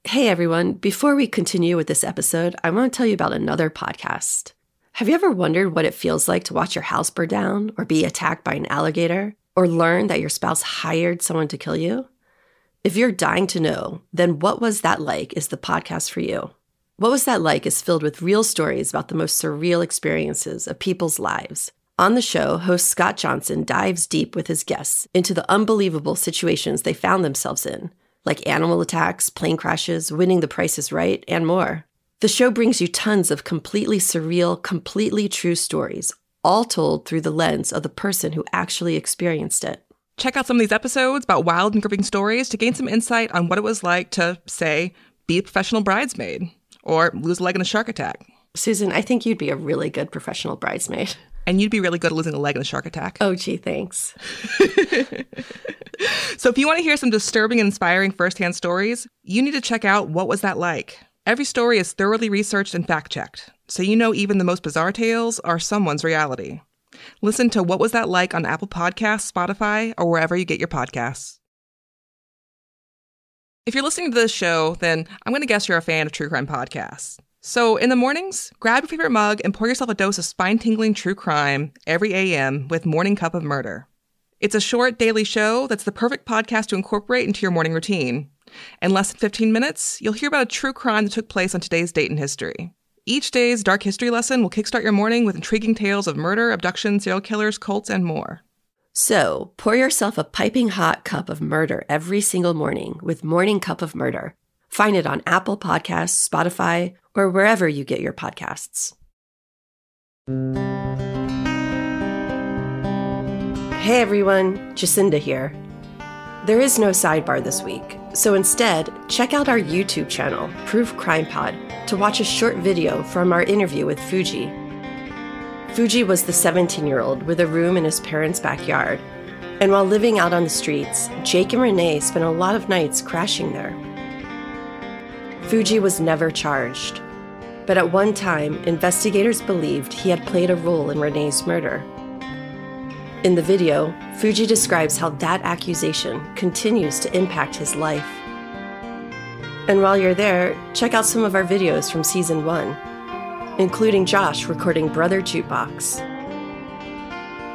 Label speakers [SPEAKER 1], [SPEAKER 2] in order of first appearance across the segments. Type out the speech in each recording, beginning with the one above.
[SPEAKER 1] Hey everyone, before we continue with this episode, I want to tell you about another podcast. Have you ever wondered what it feels like to watch your house burn down or be attacked by an alligator or learn that your spouse hired someone to kill you? If you're dying to know, then What Was That Like is the podcast for you. What Was That Like is filled with real stories about the most surreal experiences of people's lives. On the show, host Scott Johnson dives deep with his guests into the unbelievable situations they found themselves in, like animal attacks, plane crashes, winning the Price is Right, and more. The show brings you tons of completely surreal, completely true stories, all told through the lens of the person who actually experienced it.
[SPEAKER 2] Check out some of these episodes about wild and gripping stories to gain some insight on what it was like to, say, be a professional bridesmaid or lose a leg in a shark attack.
[SPEAKER 1] Susan, I think you'd be a really good professional bridesmaid.
[SPEAKER 2] And you'd be really good at losing a leg in a shark attack.
[SPEAKER 1] Oh, gee, thanks.
[SPEAKER 2] So if you want to hear some disturbing and inspiring firsthand stories, you need to check out What Was That Like? Every story is thoroughly researched and fact-checked, so you know even the most bizarre tales are someone's reality. Listen to What Was That Like on Apple Podcasts, Spotify, or wherever you get your podcasts. If you're listening to this show, then I'm going to guess you're a fan of true crime podcasts. So in the mornings, grab your favorite mug and pour yourself a dose of spine-tingling true crime every AM with Morning Cup of Murder. It's a short daily show that's the perfect podcast to incorporate into your morning routine. In less than 15 minutes, you'll hear about a true crime that took place on today's date in history. Each day's dark history lesson will kickstart your morning with intriguing tales of murder, abduction, serial killers, cults, and more.
[SPEAKER 1] So, pour yourself a piping hot cup of murder every single morning with Morning Cup of Murder. Find it on Apple Podcasts, Spotify, or wherever you get your podcasts. Hey everyone, Jacinda here. There is no sidebar this week, so instead, check out our YouTube channel, Proof Crime Pod, to watch a short video from our interview with Fuji. Fuji was the 17-year-old with a room in his parents' backyard, and while living out on the streets, Jake and Renee spent a lot of nights crashing there. Fuji was never charged, but at one time, investigators believed he had played a role in Renee's murder. In the video, Fuji describes how that accusation continues to impact his life. And while you're there, check out some of our videos from Season 1, including Josh recording Brother Jukebox.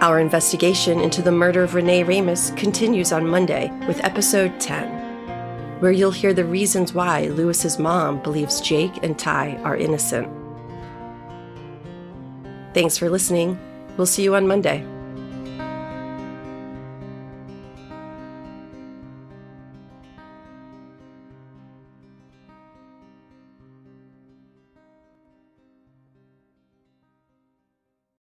[SPEAKER 1] Our investigation into the murder of Renee Ramos continues on Monday with Episode 10, where you'll hear the reasons why Lewis's mom believes Jake and Ty are innocent. Thanks for listening. We'll see you on Monday.